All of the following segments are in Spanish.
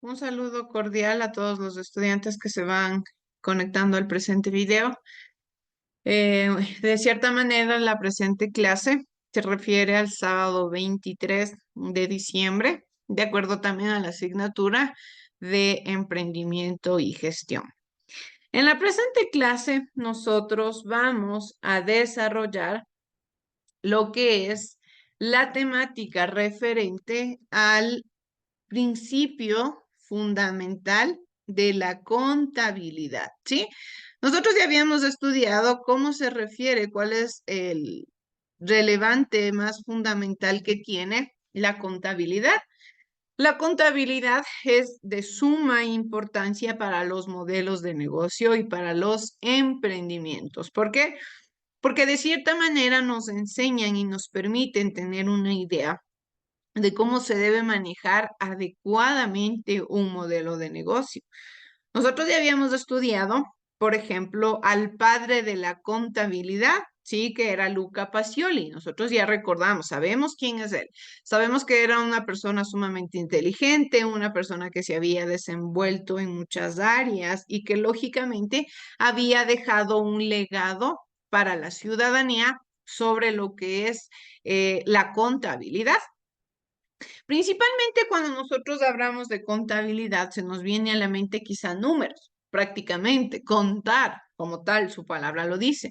Un saludo cordial a todos los estudiantes que se van conectando al presente video. De cierta manera, la presente clase se refiere al sábado 23 de diciembre, de acuerdo también a la asignatura de emprendimiento y gestión. En la presente clase, nosotros vamos a desarrollar lo que es la temática referente al principio fundamental de la contabilidad, ¿sí? Nosotros ya habíamos estudiado cómo se refiere, cuál es el relevante más fundamental que tiene la contabilidad. La contabilidad es de suma importancia para los modelos de negocio y para los emprendimientos. ¿Por qué? Porque de cierta manera nos enseñan y nos permiten tener una idea de cómo se debe manejar adecuadamente un modelo de negocio. Nosotros ya habíamos estudiado, por ejemplo, al padre de la contabilidad, sí, que era Luca Pacioli. Nosotros ya recordamos, sabemos quién es él. Sabemos que era una persona sumamente inteligente, una persona que se había desenvuelto en muchas áreas y que lógicamente había dejado un legado para la ciudadanía sobre lo que es la contabilidad. Principalmente cuando nosotros hablamos de contabilidad, se nos viene a la mente quizá números, prácticamente, contar como tal, su palabra lo dice.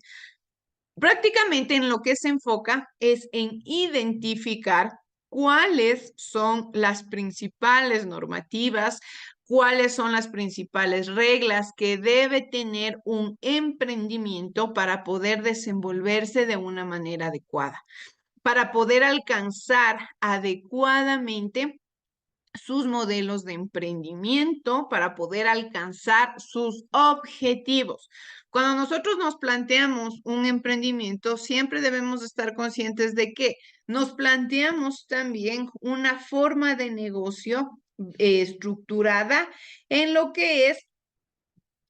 Prácticamente en lo que se enfoca es en identificar cuáles son las principales normativas, cuáles son las principales reglas que debe tener un emprendimiento para poder desenvolverse de una manera adecuada, para poder alcanzar adecuadamente sus modelos de emprendimiento, para poder alcanzar sus objetivos. Cuando nosotros nos planteamos un emprendimiento, siempre debemos estar conscientes de que nos planteamos también una forma de negocio estructurada en lo que es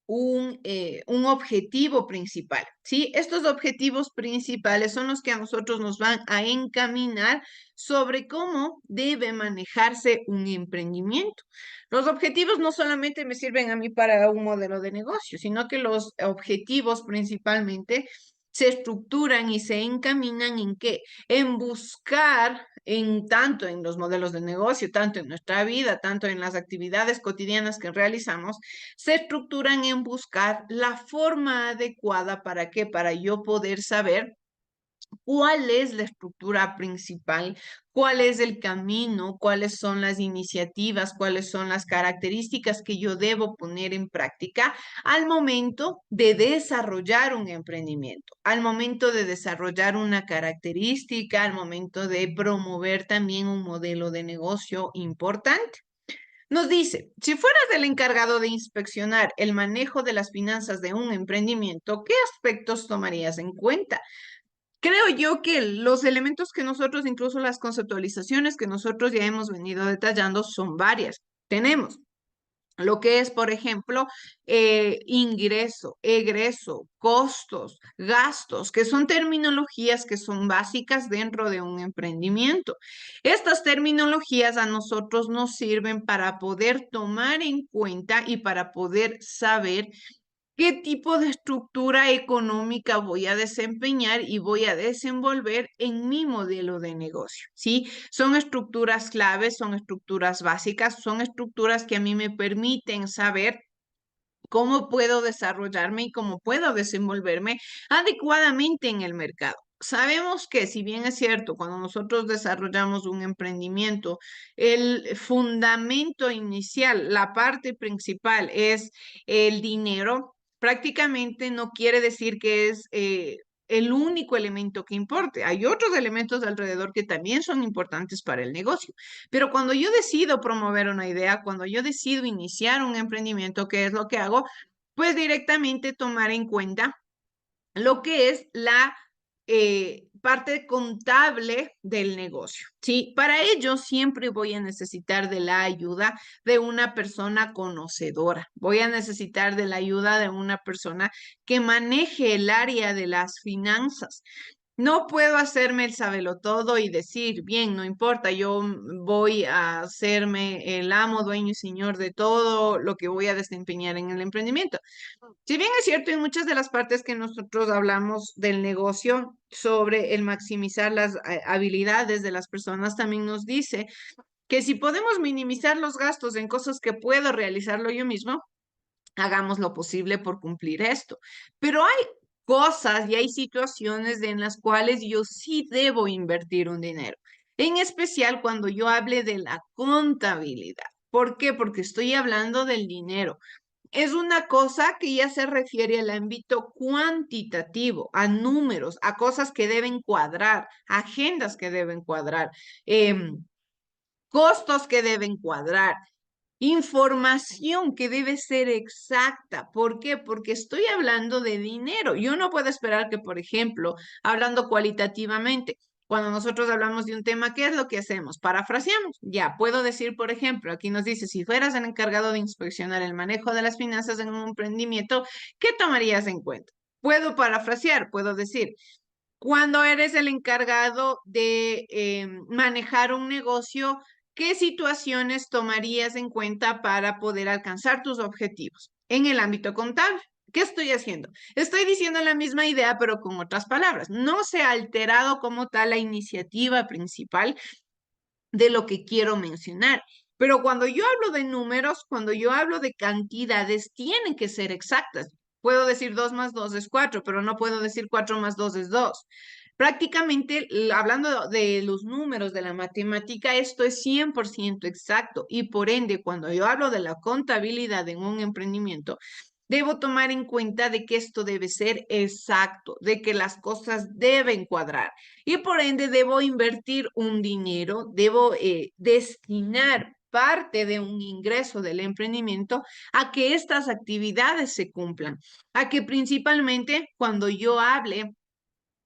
un objetivo principal, ¿sí? Estos objetivos principales son los que a nosotros nos van a encaminar sobre cómo debe manejarse un emprendimiento. Los objetivos no solamente me sirven a mí para un modelo de negocio, sino que los objetivos principalmente se estructuran y se encaminan en qué? En buscar en tanto en los modelos de negocio, tanto en nuestra vida, tanto en las actividades cotidianas que realizamos, se estructuran en buscar la forma adecuada para qué, para yo poder saber cuál es la estructura principal, cuál es el camino, cuáles son las iniciativas, cuáles son las características que yo debo poner en práctica al momento de desarrollar un emprendimiento, al momento de desarrollar una característica, al momento de promover también un modelo de negocio importante. Nos dice, si fueras el encargado de inspeccionar el manejo de las finanzas de un emprendimiento, ¿qué aspectos tomarías en cuenta? Creo yo que los elementos que nosotros, incluso las conceptualizaciones que nosotros ya hemos venido detallando, son varias. Tenemos lo que es, por ejemplo, ingreso, egreso, costos, gastos, que son terminologías que son básicas dentro de un emprendimiento. Estas terminologías a nosotros nos sirven para poder tomar en cuenta y para poder saber qué tipo de estructura económica voy a desempeñar y voy a desenvolver en mi modelo de negocio, ¿sí? Son estructuras claves, son estructuras básicas, son estructuras que a mí me permiten saber cómo puedo desarrollarme y cómo puedo desenvolverme adecuadamente en el mercado. Sabemos que si bien es cierto, cuando nosotros desarrollamos un emprendimiento, el fundamento inicial, la parte principal es el dinero, prácticamente no quiere decir que es el único elemento que importe. Hay otros elementos alrededor que también son importantes para el negocio. Pero cuando yo decido promover una idea, cuando yo decido iniciar un emprendimiento, ¿qué es lo que hago? Pues directamente tomar en cuenta lo que es la parte contable del negocio, ¿sí? Para ello siempre voy a necesitar de la ayuda de una persona conocedora. Voy a necesitar de la ayuda de una persona que maneje el área de las finanzas. No puedo hacerme el sabelotodo y decir, bien, no importa, yo voy a hacerme el amo, dueño y señor de todo lo que voy a desempeñar en el emprendimiento. Si bien es cierto, en muchas de las partes que nosotros hablamos del negocio sobre el maximizar las habilidades de las personas, también nos dice que si podemos minimizar los gastos en cosas que puedo realizarlo yo mismo, hagamos lo posible por cumplir esto. Pero hay cosas y hay situaciones en las cuales yo sí debo invertir un dinero, en especial cuando yo hable de la contabilidad. ¿Por qué? Porque estoy hablando del dinero. Es una cosa que ya se refiere al ámbito cuantitativo, a números, a cosas que deben cuadrar, agendas que deben cuadrar, costos que deben cuadrar. Información que debe ser exacta. ¿Por qué? Porque estoy hablando de dinero. Yo no puedo esperar que, por ejemplo, hablando cualitativamente, cuando nosotros hablamos de un tema, ¿qué es lo que hacemos? Parafraseamos. Ya, puedo decir, por ejemplo, aquí nos dice, si fueras el encargado de inspeccionar el manejo de las finanzas en un emprendimiento, ¿qué tomarías en cuenta? Puedo parafrasear, puedo decir, cuando eres el encargado de manejar un negocio, ¿qué situaciones tomarías en cuenta para poder alcanzar tus objetivos en el ámbito contable? ¿Qué estoy haciendo? Estoy diciendo la misma idea, pero con otras palabras. No se ha alterado como tal la iniciativa principal de lo que quiero mencionar. Pero cuando yo hablo de números, cuando yo hablo de cantidades, tienen que ser exactas. Puedo decir 2 más 2 es 4, pero no puedo decir 4 más 2 es 2. Prácticamente, hablando de los números de la matemática, esto es 100% exacto y por ende, cuando yo hablo de la contabilidad en un emprendimiento, debo tomar en cuenta de que esto debe ser exacto, de que las cosas deben cuadrar y por ende debo invertir un dinero, debo destinar parte de un ingreso del emprendimiento a que estas actividades se cumplan, a que principalmente cuando yo hable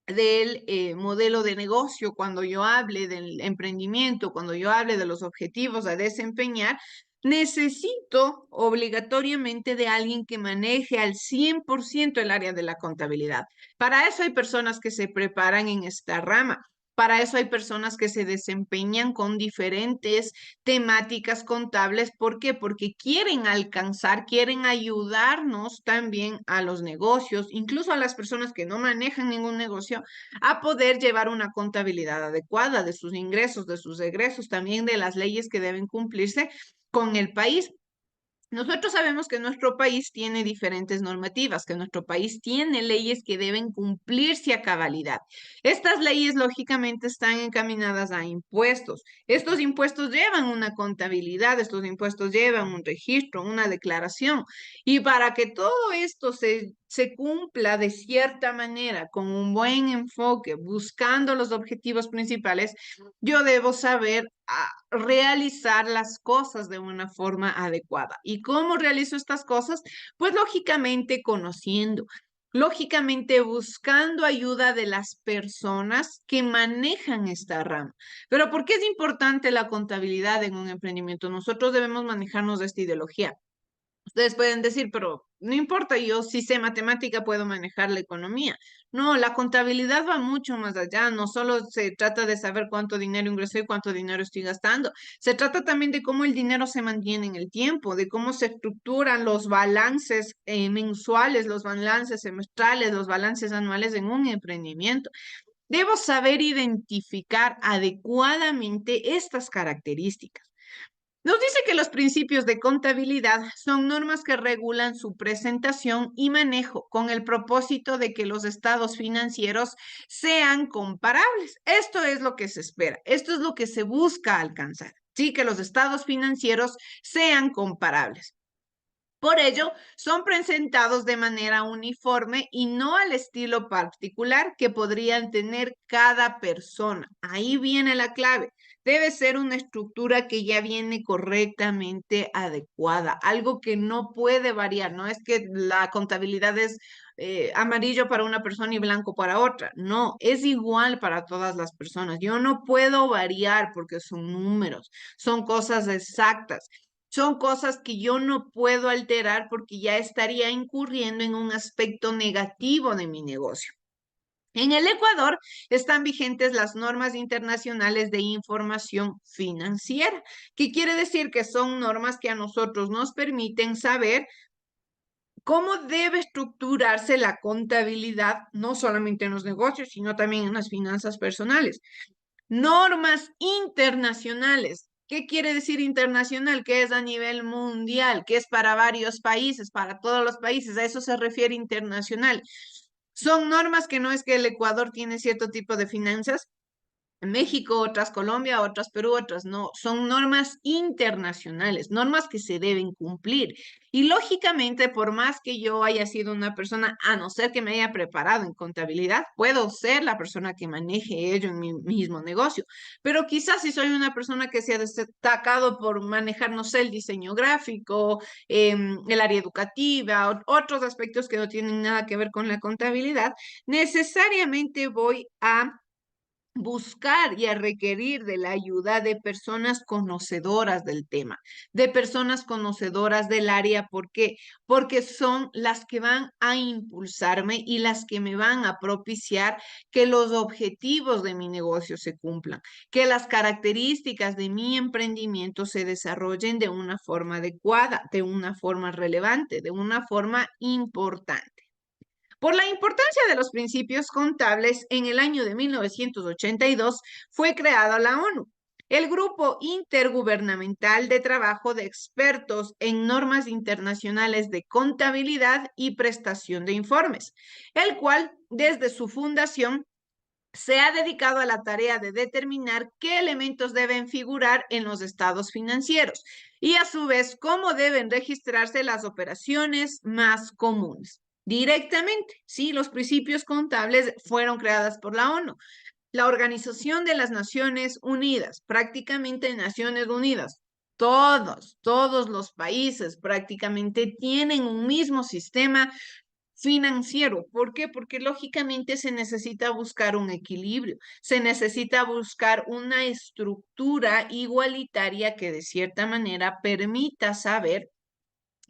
del modelo de negocio, cuando yo hable del emprendimiento, cuando yo hable de los objetivos a desempeñar, necesito obligatoriamente de alguien que maneje al 100% el área de la contabilidad. Para eso hay personas que se preparan en esta rama. Para eso hay personas que se desempeñan con diferentes temáticas contables. ¿Por qué? Porque quieren alcanzar, quieren ayudarnos también a los negocios, incluso a las personas que no manejan ningún negocio, a poder llevar una contabilidad adecuada de sus ingresos, de sus egresos, también de las leyes que deben cumplirse con el país. Nosotros sabemos que nuestro país tiene diferentes normativas, que nuestro país tiene leyes que deben cumplirse a cabalidad. Estas leyes, lógicamente, están encaminadas a impuestos. Estos impuestos llevan una contabilidad, estos impuestos llevan un registro, una declaración. Y para que todo esto se cumpla de cierta manera, con un buen enfoque, buscando los objetivos principales, yo debo saber realizar las cosas de una forma adecuada. ¿Y cómo realizo estas cosas? Pues lógicamente conociendo, lógicamente buscando ayuda de las personas que manejan esta rama. Pero ¿por qué es importante la contabilidad en un emprendimiento? Nosotros debemos manejarnos de esta ideología. Ustedes pueden decir, pero no importa, yo si sé matemática puedo manejar la economía. No, la contabilidad va mucho más allá. No solo se trata de saber cuánto dinero ingresé y cuánto dinero estoy gastando. Se trata también de cómo el dinero se mantiene en el tiempo, de cómo se estructuran los balances mensuales, los balances semestrales, los balances anuales en un emprendimiento. Debo saber identificar adecuadamente estas características. Nos dice que los principios de contabilidad son normas que regulan su presentación y manejo con el propósito de que los estados financieros sean comparables. Esto es lo que se espera, esto es lo que se busca alcanzar, sí, que los estados financieros sean comparables. Por ello, son presentados de manera uniforme y no al estilo particular que podrían tener cada persona. Ahí viene la clave. Debe ser una estructura que ya viene correctamente adecuada, algo que no puede variar. No es que la contabilidad es amarillo para una persona y blanco para otra. No, es igual para todas las personas. Yo no puedo variar porque son números, son cosas exactas. Son cosas que yo no puedo alterar porque ya estaría incurriendo en un aspecto negativo de mi negocio. En el Ecuador están vigentes las normas internacionales de información financiera, que quiere decir que son normas que a nosotros nos permiten saber cómo debe estructurarse la contabilidad, no solamente en los negocios, sino también en las finanzas personales. Normas internacionales. ¿Qué quiere decir internacional? Que es a nivel mundial, que es para varios países, para todos los países. A eso se refiere internacional. Son normas que no es que el Ecuador tiene cierto tipo de finanzas, México, otras Colombia, otras Perú, otras no. Son normas internacionales, normas que se deben cumplir. Y lógicamente, por más que yo haya sido una persona, a no ser que me haya preparado en contabilidad, puedo ser la persona que maneje ello en mi mismo negocio. Pero quizás si soy una persona que se ha destacado por manejar, no sé, el diseño gráfico, el área educativa, otros aspectos que no tienen nada que ver con la contabilidad, necesariamente voy a buscar y a requerir de la ayuda de personas conocedoras del tema, de personas conocedoras del área. ¿Por qué? Porque son las que van a impulsarme y las que me van a propiciar que los objetivos de mi negocio se cumplan, que las características de mi emprendimiento se desarrollen de una forma adecuada, de una forma relevante, de una forma importante. Por la importancia de los principios contables, en el año de 1982 fue creada la ONU, el Grupo Intergubernamental de Trabajo de Expertos en Normas Internacionales de Contabilidad y Prestación de Informes, el cual, desde su fundación, se ha dedicado a la tarea de determinar qué elementos deben figurar en los estados financieros y a su vez cómo deben registrarse las operaciones más comunes. Directamente, sí, los principios contables fueron creadas por la ONU. La Organización de las Naciones Unidas, prácticamente Naciones Unidas, todos los países prácticamente tienen un mismo sistema financiero. ¿Por qué? Porque lógicamente se necesita buscar un equilibrio, se necesita buscar una estructura igualitaria que de cierta manera permita saber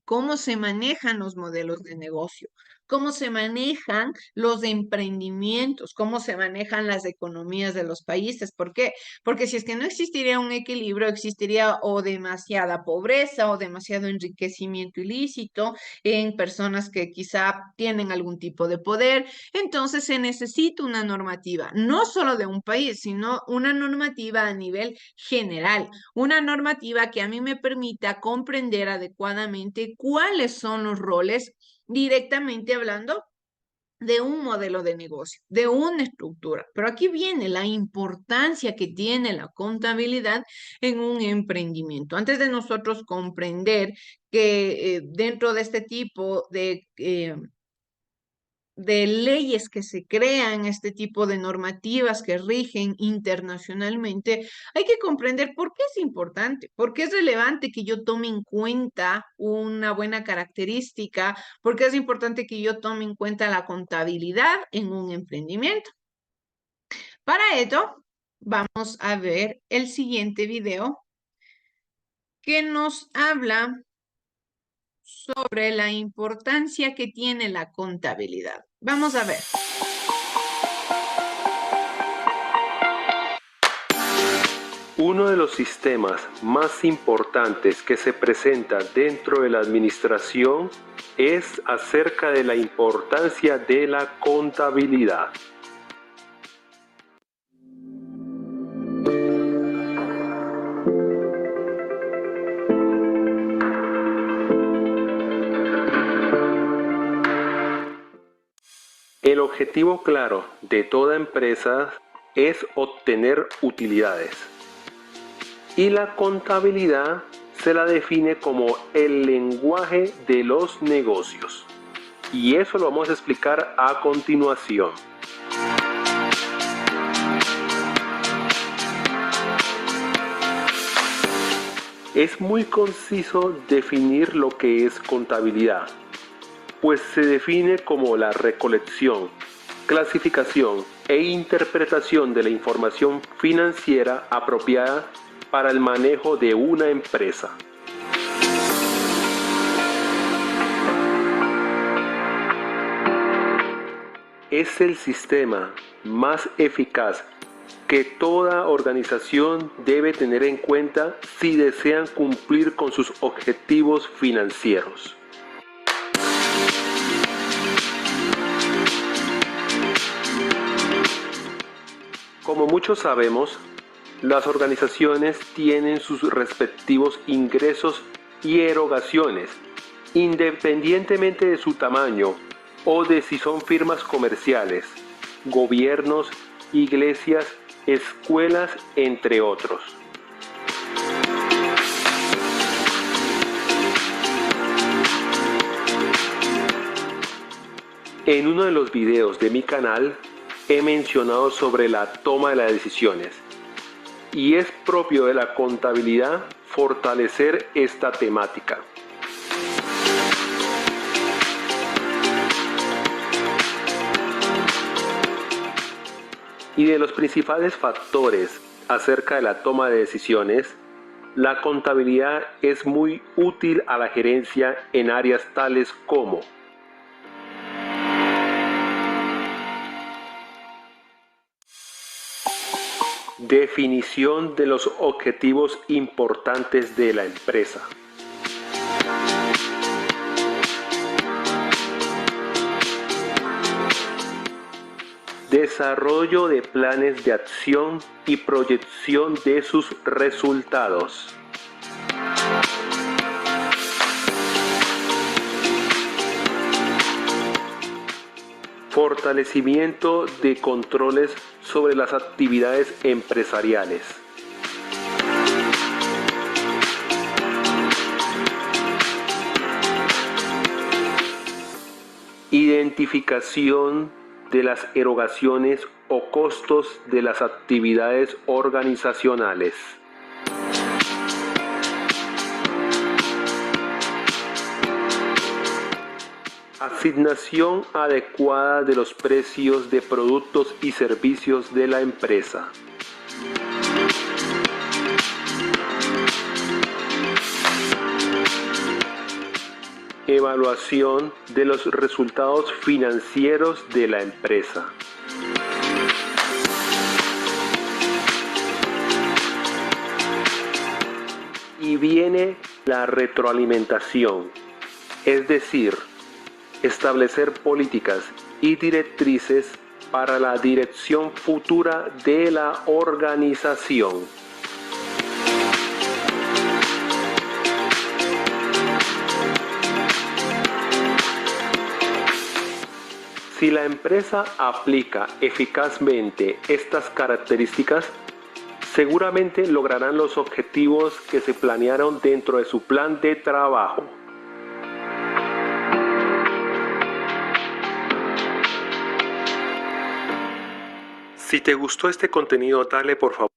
cómo se manejan los modelos de negocio, cómo se manejan los emprendimientos, cómo se manejan las economías de los países. ¿Por qué? Porque si es que no existiría un equilibrio, existiría o demasiada pobreza o demasiado enriquecimiento ilícito en personas que quizá tienen algún tipo de poder. Entonces se necesita una normativa, no solo de un país, sino una normativa a nivel general, una normativa que a mí me permita comprender adecuadamente cuáles son los roles, directamente hablando de un modelo de negocio, de una estructura. Pero aquí viene la importancia que tiene la contabilidad en un emprendimiento. Antes de nosotros comprender que dentro de este tipo de leyes que se crean, este tipo de normativas que rigen internacionalmente, hay que comprender por qué es importante, por qué es relevante que yo tome en cuenta una buena característica, por qué es importante que yo tome en cuenta la contabilidad en un emprendimiento. Para ello, vamos a ver el siguiente video que nos habla sobre la importancia que tiene la contabilidad. Vamos a ver. Uno de los sistemas más importantes que se presenta dentro de la administración es acerca de la importancia de la contabilidad. El objetivo claro de toda empresa es obtener utilidades. Y la contabilidad se la define como el lenguaje de los negocios. Y eso lo vamos a explicar a continuación. Es muy conciso definir lo que es contabilidad, pues se define como la recolección, clasificación e interpretación de la información financiera apropiada para el manejo de una empresa. es el sistema más eficaz que toda organización debe tener en cuenta si desean cumplir con sus objetivos financieros. Como muchos sabemos, las organizaciones tienen sus respectivos ingresos y erogaciones, independientemente de su tamaño o de si son firmas comerciales, gobiernos, iglesias, escuelas, entre otros. En uno de los videos de mi canal he mencionado sobre la toma de las decisiones y es propio de la contabilidad fortalecer esta temática. Y de los principales factores acerca de la toma de decisiones, la contabilidad es muy útil a la gerencia en áreas tales como definición de los objetivos importantes de la empresa, desarrollo de planes de acción y proyección de sus resultados, fortalecimiento de controles sobre las actividades empresariales, identificación de las erogaciones o costos de las actividades organizacionales, asignación adecuada de los precios de productos y servicios de la empresa, evaluación de los resultados financieros de la empresa. Y viene la retroalimentación, es decir, establecer políticas y directrices para la dirección futura de la organización. Si la empresa aplica eficazmente estas características, seguramente lograrán los objetivos que se planearon dentro de su plan de trabajo. Si te gustó este contenido, dale por favor.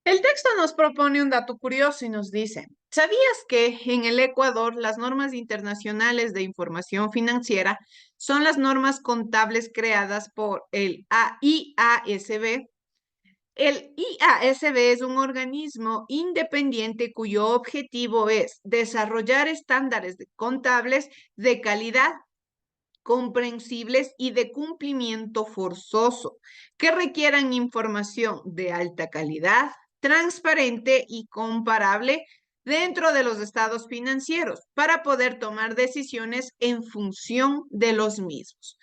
El texto nos propone un dato curioso y nos dice, ¿sabías que en el Ecuador las normas internacionales de información financiera son las normas contables creadas por el IASB? El IASB es un organismo independiente cuyo objetivo es desarrollar estándares contables de calidad, comprensibles y de cumplimiento forzoso, que requieran información de alta calidad, transparente y comparable dentro de los estados financieros para poder tomar decisiones en función de los mismos.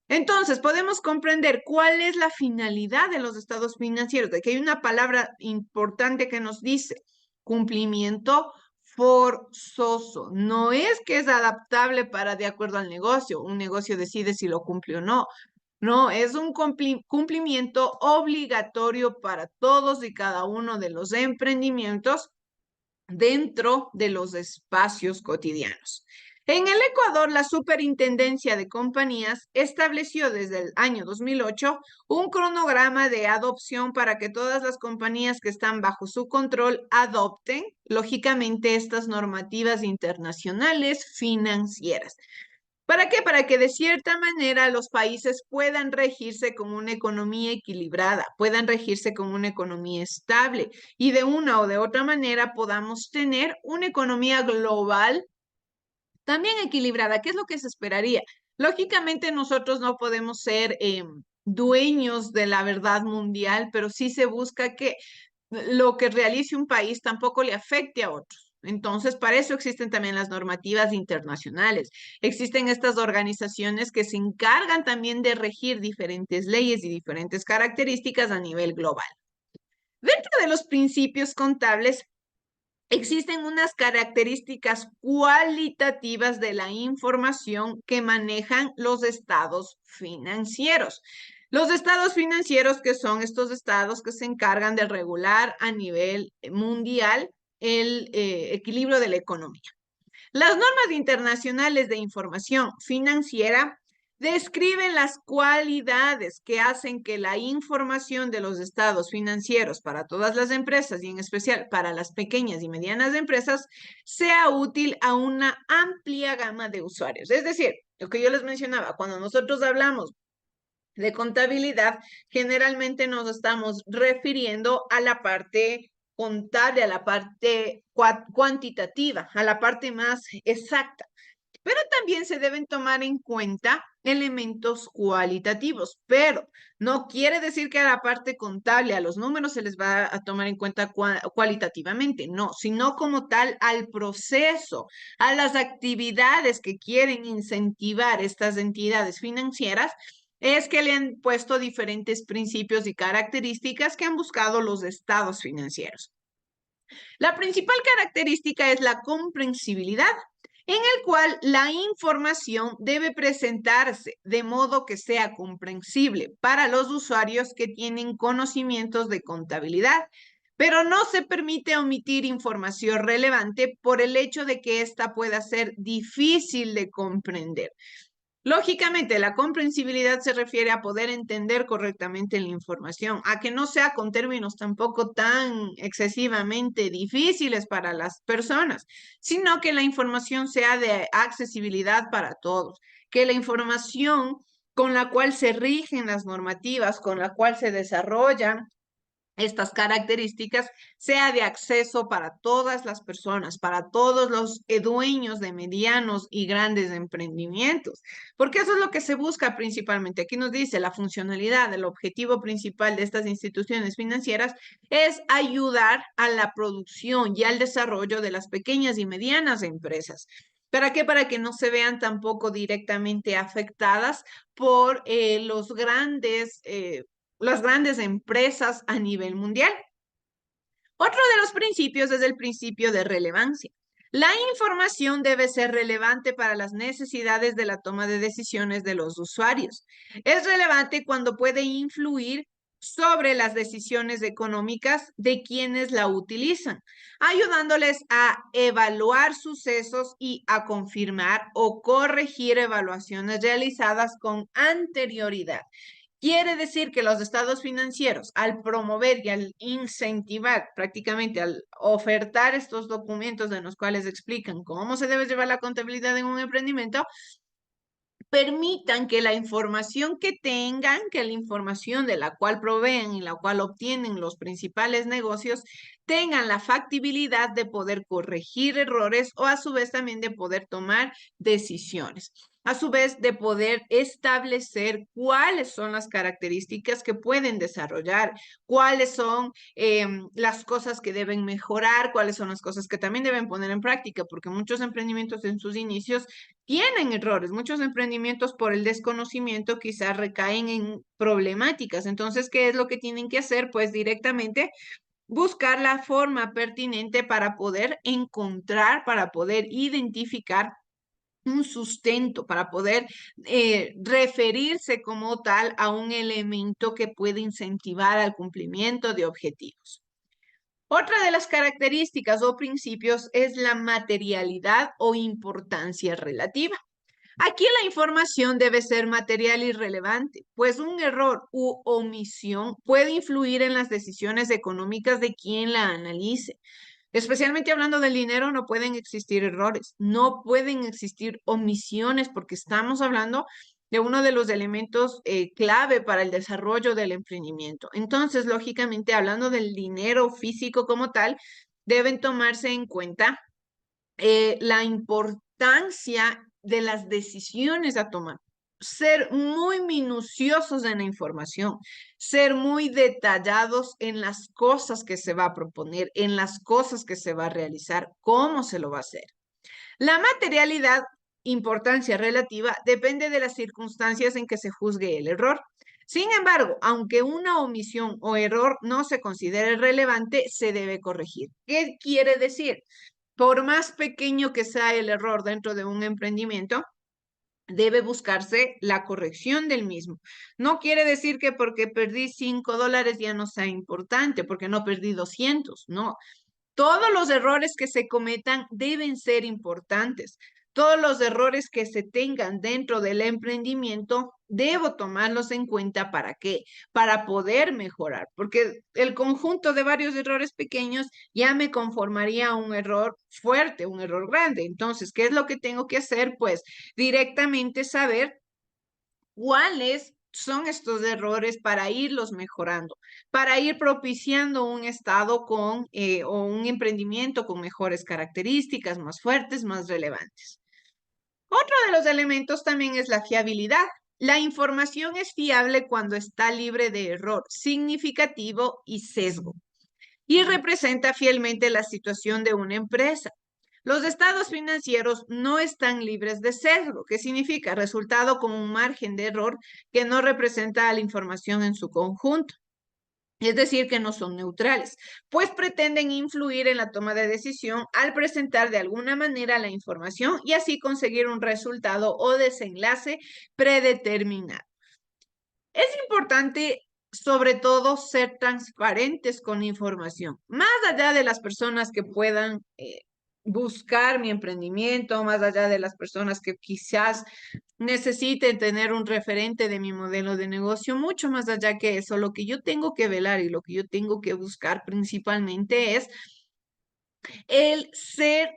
Entonces, podemos comprender cuál es la finalidad de los estados financieros, de que hay una palabra importante que nos dice cumplimiento forzoso. No es que es adaptable para de acuerdo al negocio. Un negocio decide si lo cumple o no. No, es un cumplimiento obligatorio para todos y cada uno de los emprendimientos dentro de los espacios cotidianos. En el Ecuador, la Superintendencia de Compañías estableció desde el año 2008 un cronograma de adopción para que todas las compañías que están bajo su control adopten, lógicamente, estas normativas internacionales financieras. ¿Para qué? Para que de cierta manera los países puedan regirse con una economía equilibrada, puedan regirse con una economía estable y de una o de otra manera podamos tener una economía global también equilibrada. ¿Qué es lo que se esperaría? Lógicamente nosotros no podemos ser dueños de la verdad mundial, pero sí se busca que lo que realice un país tampoco le afecte a otros. Entonces, para eso existen también las normativas internacionales. Existen estas organizaciones que se encargan también de regir diferentes leyes y diferentes características a nivel global. Dentro de los principios contables, existen unas características cualitativas de la información que manejan los estados financieros. Los estados financieros, que son estos estados que se encargan de regular a nivel mundial el equilibrio de la economía. Las normas internacionales de información financiera describen las cualidades que hacen que la información de los estados financieros para todas las empresas y en especial para las pequeñas y medianas empresas sea útil a una amplia gama de usuarios. Es decir, lo que yo les mencionaba, cuando nosotros hablamos de contabilidad, generalmente nos estamos refiriendo a la parte contable, a la parte cuantitativa, a la parte más exacta. Pero también se deben tomar en cuenta elementos cualitativos, pero no quiere decir que a la parte contable, a los números se les va a tomar en cuenta cualitativamente, no, sino como tal al proceso, a las actividades que quieren incentivar estas entidades financieras, es que le han puesto diferentes principios y características que han buscado los estados financieros. La principal característica es la comprensibilidad, en el cual la información debe presentarse de modo que sea comprensible para los usuarios que tienen conocimientos de contabilidad, pero no se permite omitir información relevante por el hecho de que ésta pueda ser difícil de comprender. Lógicamente, la comprensibilidad se refiere a poder entender correctamente la información, a que no sea con términos tampoco tan excesivamente difíciles para las personas, sino que la información sea de accesibilidad para todos, que la información con la cual se rigen las normativas, con la cual se desarrollan estas características sea de acceso para todas las personas, para todos los dueños de medianos y grandes emprendimientos, porque eso es lo que se busca principalmente. Aquí nos dice la funcionalidad, el objetivo principal de estas instituciones financieras es ayudar a la producción y al desarrollo de las pequeñas y medianas empresas. ¿Para qué? Para que no se vean tampoco directamente afectadas por las grandes empresas a nivel mundial. Otro de los principios es el principio de relevancia. La información debe ser relevante para las necesidades de la toma de decisiones de los usuarios. Es relevante cuando puede influir sobre las decisiones económicas de quienes la utilizan, ayudándoles a evaluar sucesos y a confirmar o corregir evaluaciones realizadas con anterioridad. Quiere decir que los estados financieros, al promover y al incentivar, prácticamente al ofertar estos documentos en los cuales explican cómo se debe llevar la contabilidad en un emprendimiento, permitan que la información que tengan, que la información de la cual proveen y la cual obtienen los principales negocios, tengan la factibilidad de poder corregir errores o a su vez también de poder tomar decisiones. A su vez de poder establecer cuáles son las características que pueden desarrollar, cuáles son las cosas que deben mejorar, cuáles son las cosas que también deben poner en práctica, porque muchos emprendimientos en sus inicios tienen errores, muchos emprendimientos por el desconocimiento quizás recaen en problemáticas. Entonces, ¿qué es lo que tienen que hacer? Pues directamente buscar la forma pertinente para poder encontrar, para poder identificar un sustento, para poder referirse como tal a un elemento que puede incentivar al cumplimiento de objetivos. Otra de las características o principios es la materialidad o importancia relativa. Aquí la información debe ser material y relevante, pues un error u omisión puede influir en las decisiones económicas de quien la analice. Especialmente hablando del dinero, no pueden existir errores, no pueden existir omisiones, porque estamos hablando de uno de los elementos clave para el desarrollo del emprendimiento. Entonces, lógicamente, hablando del dinero físico como tal, deben tomarse en cuenta la importancia de las decisiones a tomar. Ser muy minuciosos en la información, ser muy detallados en las cosas que se va a proponer, en las cosas que se va a realizar, cómo se lo va a hacer. La materialidad, importancia relativa, depende de las circunstancias en que se juzgue el error. Sin embargo, aunque una omisión o error no se considere relevante, se debe corregir. ¿Qué quiere decir? Por más pequeño que sea el error dentro de un emprendimiento, debe buscarse la corrección del mismo. No quiere decir que porque perdí $5 ya no sea importante, porque no perdí 200, no. Todos los errores que se cometan deben ser importantes. Todos los errores que se tengan dentro del emprendimiento, debo tomarlos en cuenta. ¿Para qué? Para poder mejorar, porque el conjunto de varios errores pequeños ya me conformaría a un error fuerte, un error grande. Entonces, ¿qué es lo que tengo que hacer? Pues directamente saber cuáles son estos errores para irlos mejorando, para ir propiciando un estado o un emprendimiento con mejores características, más fuertes, más relevantes. Otro de los elementos también es la fiabilidad. La información es fiable cuando está libre de error significativo y sesgo y representa fielmente la situación de una empresa. Los estados financieros no están libres de sesgo, que significa resultado con un margen de error que no representa a la información en su conjunto. Es decir, que no son neutrales, pues pretenden influir en la toma de decisión al presentar de alguna manera la información y así conseguir un resultado o desenlace predeterminado. Es importante, sobre todo, ser transparentes con información, más allá de las personas que puedan buscar mi emprendimiento, más allá de las personas que quizás necesiten tener un referente de mi modelo de negocio, mucho más allá que eso. Lo que yo tengo que velar y lo que yo tengo que buscar principalmente es el ser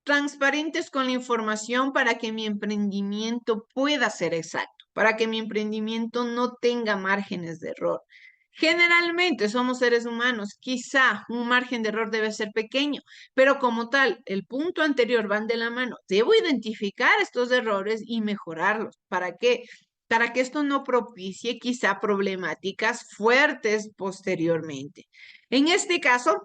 transparentes con la información para que mi emprendimiento pueda ser exacto, para que mi emprendimiento no tenga márgenes de error. Generalmente somos seres humanos, quizá un margen de error debe ser pequeño, pero como tal, el punto anterior van de la mano. Debo identificar estos errores y mejorarlos. ¿Para qué? Para que esto no propicie quizá problemáticas fuertes posteriormente. En este caso,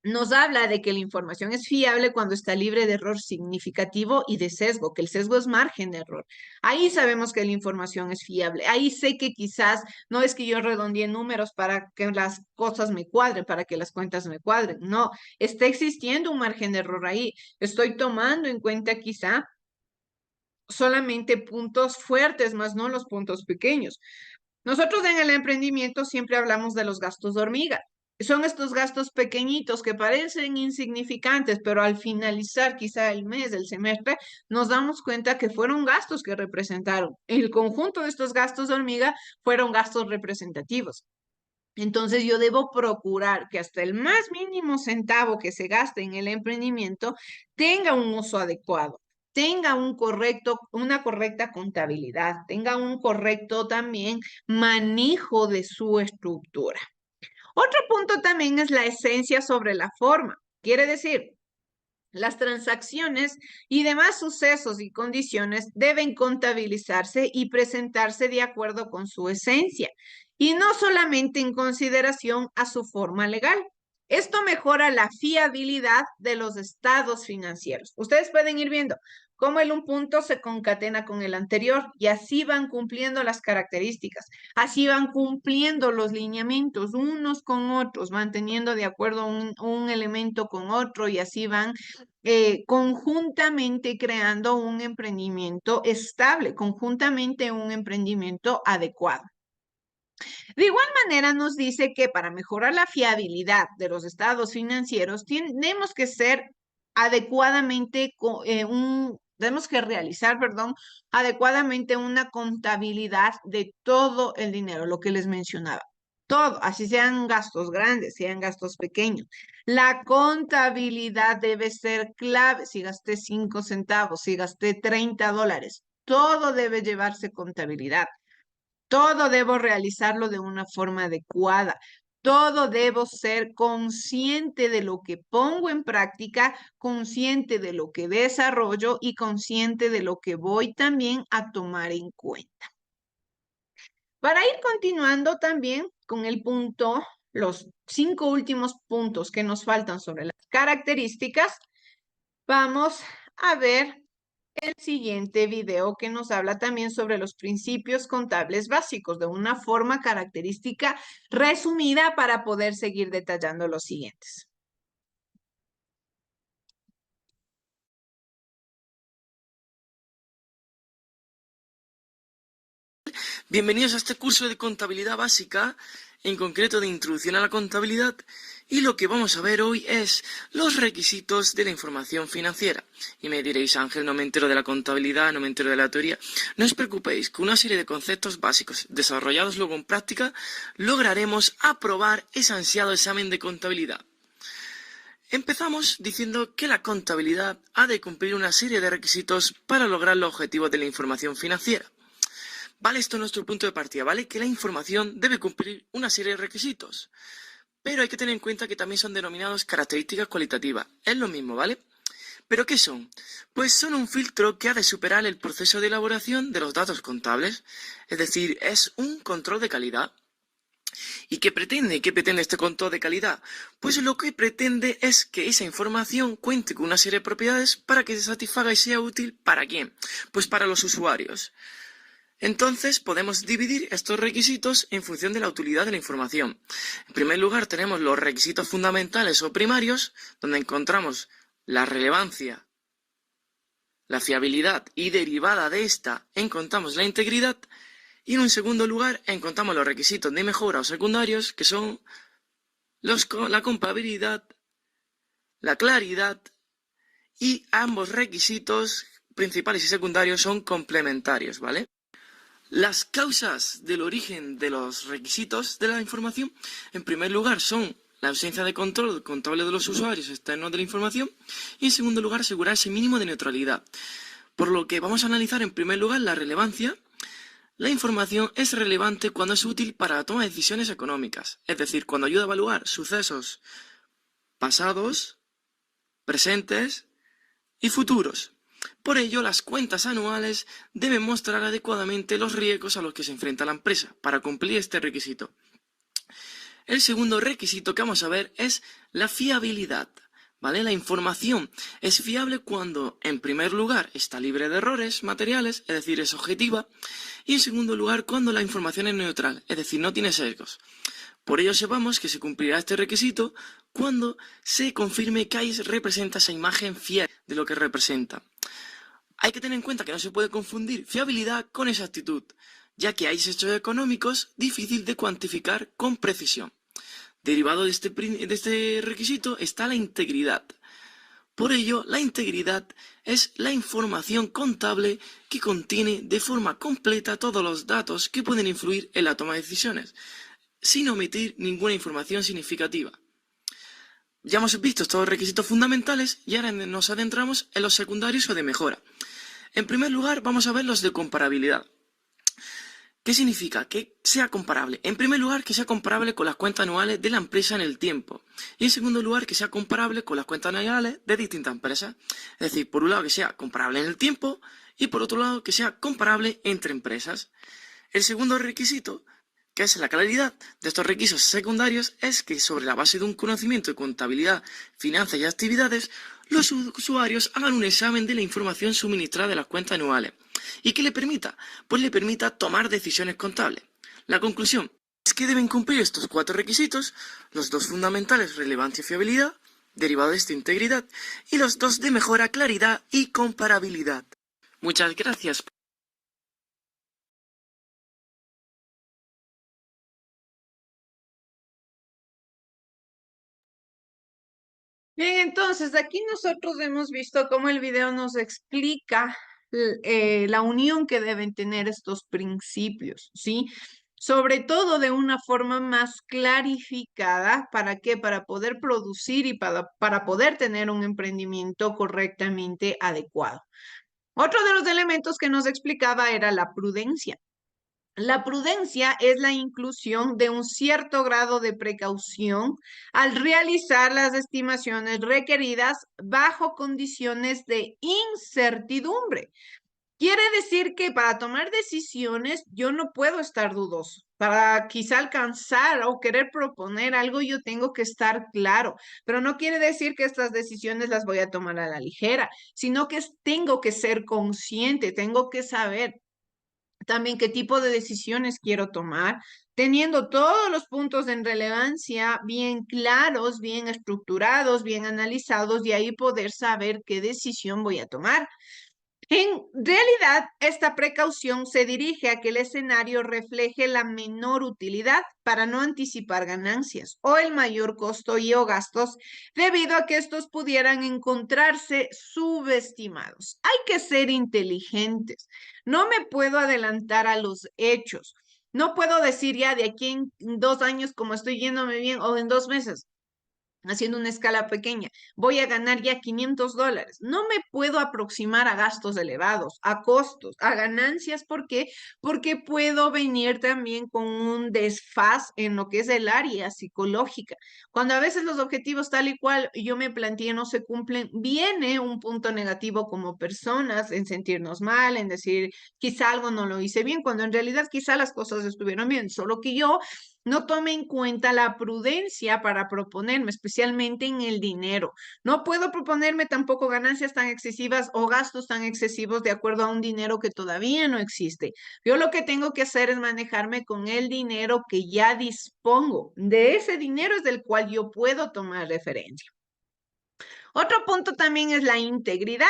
nos habla de que la información es fiable cuando está libre de error significativo y de sesgo, que el sesgo es margen de error. Ahí sabemos que la información es fiable. Ahí sé que quizás no es que yo redondee números para que las cosas me cuadren, para que las cuentas me cuadren. No, está existiendo un margen de error ahí. Estoy tomando en cuenta quizá solamente puntos fuertes, más no los puntos pequeños. Nosotros en el emprendimiento siempre hablamos de los gastos de hormiga. Son estos gastos pequeñitos que parecen insignificantes, pero al finalizar quizá el mes, el semestre, nos damos cuenta que fueron gastos que representaron. El conjunto de estos gastos de hormiga fueron gastos representativos. Entonces yo debo procurar que hasta el más mínimo centavo que se gaste en el emprendimiento tenga un uso adecuado, tenga una correcta contabilidad, tenga un correcto también manejo de su estructura. Otro punto también es la esencia sobre la forma. Quiere decir, las transacciones y demás sucesos y condiciones deben contabilizarse y presentarse de acuerdo con su esencia y no solamente en consideración a su forma legal. Esto mejora la fiabilidad de los estados financieros. Ustedes pueden ir viendo cómo un punto se concatena con el anterior y así van cumpliendo las características, así van cumpliendo los lineamientos unos con otros, van teniendo de acuerdo un elemento con otro y así van conjuntamente creando un emprendimiento estable, conjuntamente un emprendimiento adecuado. De igual manera nos dice que para mejorar la fiabilidad de los estados financieros tenemos que ser adecuadamente, tenemos que realizar, perdón, adecuadamente una contabilidad de todo el dinero, lo que les mencionaba. todo, así sean gastos grandes, sean gastos pequeños. La contabilidad debe ser clave. Si gasté 5 centavos, si gasté $30, todo debe llevarse contabilidad. Todo debo realizarlo de una forma adecuada. Todo debo ser consciente de lo que pongo en práctica, consciente de lo que desarrollo y consciente de lo que voy también a tomar en cuenta. Para ir continuando también con el punto, los 5 últimos puntos que nos faltan sobre las características, vamos a ver el siguiente video que nos habla también sobre los principios contables básicos de una forma característica resumida para poder seguir detallando los siguientes. Bienvenidos a este curso de contabilidad básica, en concreto de introducción a la contabilidad, y lo que vamos a ver hoy es los requisitos de la información financiera. Y me diréis, Ángel, no me entero de la contabilidad, no me entero de la teoría. No os preocupéis, con una serie de conceptos básicos desarrollados luego en práctica, lograremos aprobar ese ansiado examen de contabilidad. Empezamos diciendo que la contabilidad ha de cumplir una serie de requisitos para lograr los objetivos de la información financiera. Vale, esto es nuestro punto de partida, ¿vale? Que la información debe cumplir una serie de requisitos. Pero hay que tener en cuenta que también son denominados características cualitativas. Es lo mismo, ¿vale? ¿Pero qué son? Pues son un filtro que ha de superar el proceso de elaboración de los datos contables. Es decir, es un control de calidad. ¿Y qué pretende? ¿Qué pretende este control de calidad? Pues lo que pretende es que esa información cuente con una serie de propiedades para que se satisfaga y sea útil ¿para quién? Pues para los usuarios. Entonces podemos dividir estos requisitos en función de la utilidad de la información. En primer lugar tenemos los requisitos fundamentales o primarios, donde encontramos la relevancia, la fiabilidad y derivada de esta encontramos la integridad. Y en un segundo lugar encontramos los requisitos de mejora o secundarios, que son la comparabilidad, la claridad, y ambos requisitos principales y secundarios son complementarios, ¿vale? Las causas del origen de los requisitos de la información, en primer lugar, son la ausencia de control contable de los usuarios externos de la información y, en segundo lugar, asegurar ese mínimo de neutralidad. Por lo que vamos a analizar, en primer lugar, la relevancia. La información es relevante cuando es útil para la toma de decisiones económicas, es decir, cuando ayuda a evaluar sucesos pasados, presentes y futuros. Por ello, las cuentas anuales deben mostrar adecuadamente los riesgos a los que se enfrenta la empresa para cumplir este requisito. El segundo requisito que vamos a ver es la fiabilidad, ¿vale? La información es fiable cuando, en primer lugar, está libre de errores materiales, es decir, es objetiva, y en segundo lugar, cuando la información es neutral, es decir, no tiene sesgos. Por ello sepamos que se cumplirá este requisito cuando se confirme que ahí representa esa imagen fiel de lo que representa. Hay que tener en cuenta que no se puede confundir fiabilidad con exactitud, ya que hay hechos económicos difíciles de cuantificar con precisión. Derivado de este requisito está la integridad. Por ello, la integridad es la información contable que contiene de forma completa todos los datos que pueden influir en la toma de decisiones, sin omitir ninguna información significativa. Ya hemos visto estos requisitos fundamentales y ahora nos adentramos en los secundarios o de mejora. En primer lugar, vamos a ver los de comparabilidad. ¿Qué significa? Que sea comparable. En primer lugar, que sea comparable con las cuentas anuales de la empresa en el tiempo. Y en segundo lugar, que sea comparable con las cuentas anuales de distintas empresas. Es decir, por un lado, que sea comparable en el tiempo y por otro lado, que sea comparable entre empresas. El segundo requisito, que es la claridad de estos requisitos secundarios, es que sobre la base de un conocimiento de contabilidad, finanzas y actividades, los usuarios hagan un examen de la información suministrada de las cuentas anuales. ¿Y qué le permita? Pues le permita tomar decisiones contables. La conclusión es que deben cumplir estos 4 requisitos, los 2 fundamentales, relevancia y fiabilidad, derivado de esta integridad, y los 2 de mejora, claridad y comparabilidad. Muchas gracias. Bien, entonces aquí nosotros hemos visto cómo el video nos explica la unión que deben tener estos principios, ¿sí? sobre todo de una forma más clarificada. ¿Para qué? Para poder producir y para poder tener un emprendimiento correctamente adecuado. Otro de los elementos que nos explicaba era la prudencia. La prudencia es la inclusión de un cierto grado de precaución al realizar las estimaciones requeridas bajo condiciones de incertidumbre. Quiere decir que para tomar decisiones yo no puedo estar dudoso. Para quizá alcanzar o querer proponer algo yo tengo que estar claro, pero no quiere decir que estas decisiones las voy a tomar a la ligera, sino que tengo que ser consciente, tengo que saber también qué tipo de decisiones quiero tomar, teniendo todos los puntos en relevancia bien claros, bien estructurados, bien analizados, y ahí poder saber qué decisión voy a tomar. En realidad, esta precaución se dirige a que el escenario refleje la menor utilidad para no anticipar ganancias o el mayor costo y o gastos debido a que estos pudieran encontrarse subestimados. Hay que ser inteligentes. No me puedo adelantar a los hechos. No puedo decir ya de aquí en 2 años, como estoy yéndome bien, o en 2 meses, haciendo una escala pequeña, voy a ganar ya $500. No me puedo aproximar a gastos elevados, a costos, a ganancias. ¿Por qué? Porque puedo venir también con un desfaz en lo que es el área psicológica. Cuando a veces los objetivos tal y cual yo me planteé no se cumplen, viene un punto negativo como personas en sentirnos mal, en decir quizá algo no lo hice bien, cuando en realidad quizá las cosas estuvieron bien, solo que yo no tome en cuenta la prudencia para proponerme, especialmente en el dinero. No puedo proponerme tampoco ganancias tan excesivas o gastos tan excesivos de acuerdo a un dinero que todavía no existe. Yo lo que tengo que hacer es manejarme con el dinero que ya dispongo. De ese dinero es del cual yo puedo tomar referencia. Otro punto también es la integridad.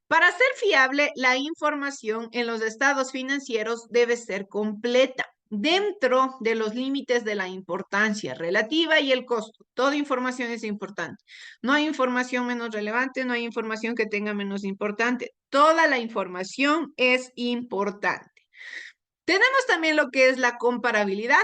Para ser fiable, la información en los estados financieros debe ser completa, dentro de los límites de la importancia relativa y el costo. Toda información es importante. No hay información menos relevante, no hay información que tenga menos importante. Toda la información es importante. Tenemos también lo que es la comparabilidad.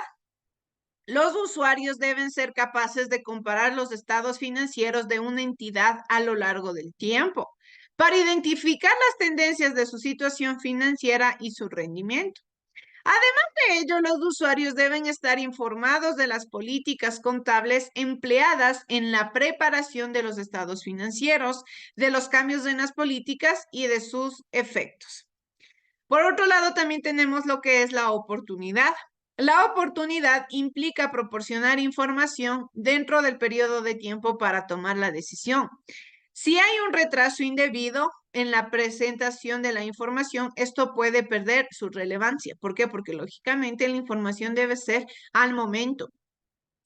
Los usuarios deben ser capaces de comparar los estados financieros de una entidad a lo largo del tiempo para identificar las tendencias de su situación financiera y su rendimiento. Además de ello, los usuarios deben estar informados de las políticas contables empleadas en la preparación de los estados financieros, de los cambios en las políticas y de sus efectos. Por otro lado, también tenemos lo que es la oportunidad. La oportunidad implica proporcionar información dentro del periodo de tiempo para tomar la decisión. Si hay un retraso indebido en la presentación de la información, esto puede perder su relevancia. ¿Por qué? Porque lógicamente la información debe ser al momento.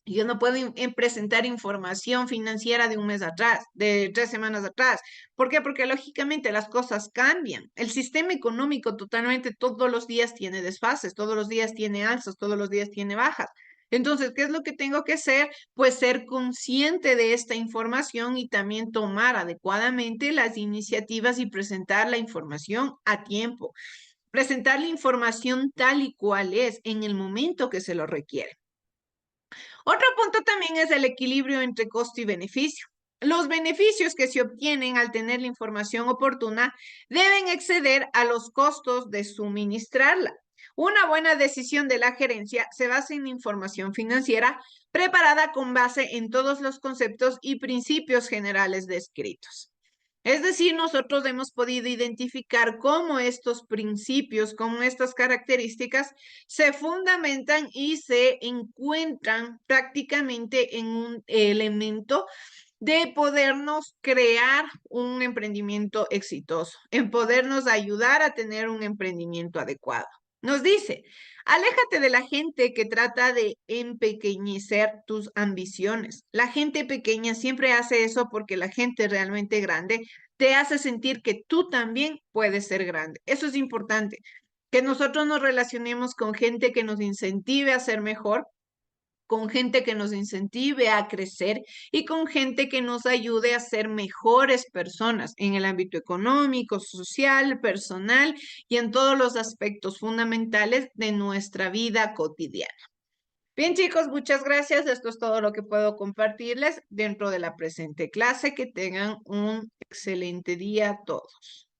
Yo no puedo presentar información financiera de un mes atrás, de 3 semanas atrás. ¿Por qué? Porque lógicamente las cosas cambian. El sistema económico totalmente todos los días tiene desfases, todos los días tiene alzas, todos los días tiene bajas. Entonces, ¿qué es lo que tengo que hacer? Pues ser consciente de esta información y también tomar adecuadamente las iniciativas y presentar la información a tiempo. Presentar la información tal y cual es en el momento que se lo requiere. Otro punto también es el equilibrio entre costo y beneficio. Los beneficios que se obtienen al tener la información oportuna deben exceder a los costos de suministrarla. Una buena decisión de la gerencia se basa en información financiera preparada con base en todos los conceptos y principios generales descritos. Es decir, nosotros hemos podido identificar cómo estos principios, cómo estas características se fundamentan y se encuentran prácticamente en un elemento de podernos crear un emprendimiento exitoso, en podernos ayudar a tener un emprendimiento adecuado. Nos dice, aléjate de la gente que trata de empequeñecer tus ambiciones. La gente pequeña siempre hace eso porque la gente realmente grande te hace sentir que tú también puedes ser grande. Eso es importante, que nosotros nos relacionemos con gente que nos incentive a ser mejor, con gente que nos incentive a crecer y con gente que nos ayude a ser mejores personas en el ámbito económico, social, personal y en todos los aspectos fundamentales de nuestra vida cotidiana. Bien, chicos, muchas gracias. Esto es todo lo que puedo compartirles dentro de la presente clase. Que tengan un excelente día a todos.